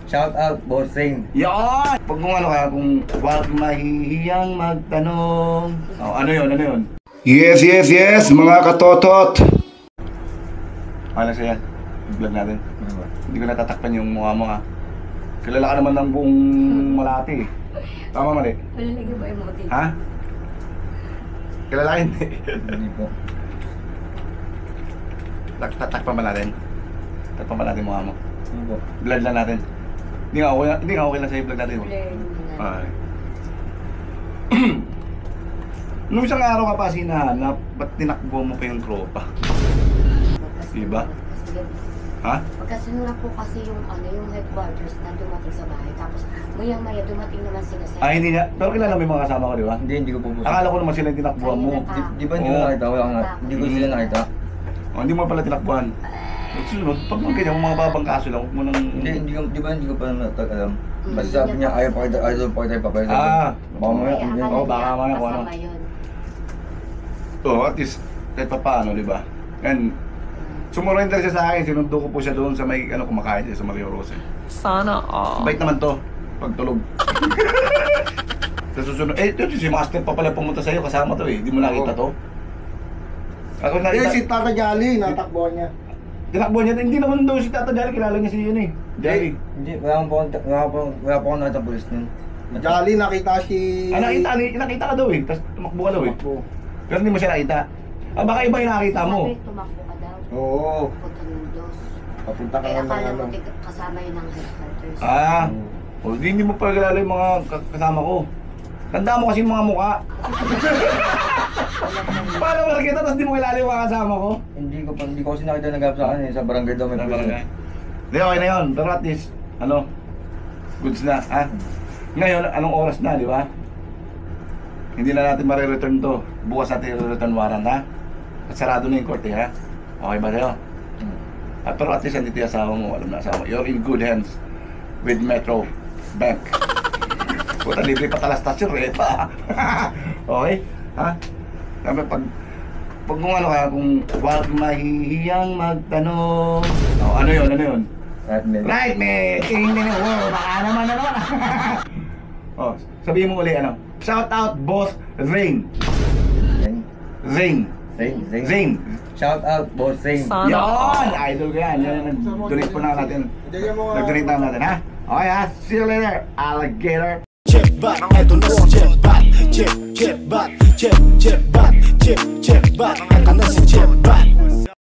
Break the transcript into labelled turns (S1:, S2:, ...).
S1: Shout out, bossing.
S2: Yan! Pag kung ano kaya, kung wag mahihiyang magtanong. Oh, ano yun, ano yun? Yes, yes, yes, mga katotot! Okay lang sa'yan. Vlog natin. Hindi ko natatakpan yung mukha mo ha. Kilala ka naman ng buong Malate eh. Tama mali?
S3: Malalagay ba yung motif?
S2: Ha? Kilala ka hindi?
S1: Hindi po.
S2: Tatakpan ba natin? Tatakpan ba natin yung mukha mo?
S1: Hindi po.
S2: Vlog lang natin. Hindi nga okay lang sa'yo vlog natin. Okay. Nung isang araw ka pa sinahanap, ba't tinakbo mo pa yung tropa? Diba? Ha?
S3: Pagkasunod po kasi yung yung headquarters na dumating sa bahay. Tapos maya-maya dumating naman sila sa...
S2: Ah, hindi niya. Pero kilala mo yung mga kasama ko, di ba?
S1: Hindi ko po po.
S2: Akala ko naman sila yung tinakbuhan mo.
S1: Di ba hindi ko nakita? Wala nga. Hindi ko sila nakita.
S2: Oh, hindi mo pala tinakbuhan. Sunod, pag mga ganyan, mga babang kaso lang, huwag mo nang...
S1: Di ba hindi ko pa alam. Basta sabi niya, ayaw pa kita ipapayos.
S2: Ah!
S1: Baka mamaya.
S2: Oo, baka mamaya kung ano. Oo, at least, kahit pa paano, di ba? And, sumurrender siya sa akin, sinundo ko po siya doon sa may, kumakain siya sa Mario Rose.
S4: Sana all.
S2: Bait naman to, pagtulog. Sa susunod, ito si Master pa pala pumunta sa'yo, kasama to eh, di mo nakita to? Ako nakita.
S5: Si Tata Jolly, natakbuhan niya.
S2: Tinakbo niya, hindi naman daw si Tata Jolly, kilala niya si yun eh. Jolly.
S1: Hindi, wala pa akong nakita pulis nun.
S5: Jolly, nakita si...
S2: Ah, nakita ka daw eh, tapos tumakbo ka daw eh.
S5: Tumakbo.
S2: Pero hindi mo siya nakita. Ah, baka iba yung nakita mo.
S3: Sabi, tumakbo ka daw.
S5: Oo.
S3: Punta ng dos.
S5: Papunta ka
S3: Kaya
S5: ng
S3: akala mo
S5: ano.
S3: kasama yun ng headquarters.
S2: Ah, o hindi mo pa kilala yung mga kasama ko. Tanda mo kasi yung mga mukha. Paano mo nakita tapos di mo kilala yung mga kasama ko?
S1: Hindi ko kasi nakita nag sa akin eh. Sa barangay daw may pulis.
S2: Hindi, okay na yun. Pero at least, goods na, ha? Ngayon, anong oras na, di ba? Hindi na natin marireturn to. Bukas natin i-return warrant, ha? At sarado na yung korte, ha? Okay ba sa'yo? Pero at least andito yung asawa mo, alam na asawa mo. You're in good hands with Metro Bank. Puta, libre pa talastas yung repa. Okay? Ha? Sabi, pag kung ano kaya, kung wag mahihiyang magtanong. Oh, ano yun, ano yun? Right, mate! Tingnan mo, baka naman ano. Oh, sabihin mo uli, shout out, boss Rain. Rain.
S1: Shout out, bossing.
S4: Sana
S2: Yan!
S4: all.
S2: Idol ko yan. Yan, nag-donate po na natin. Nag-donate na natin, ha? Okay, ha? See you later, alligator.
S6: Jetbat, eto na si Jetbat. Jetbat, Jetbat, Jetbat, eto na si Jetbat.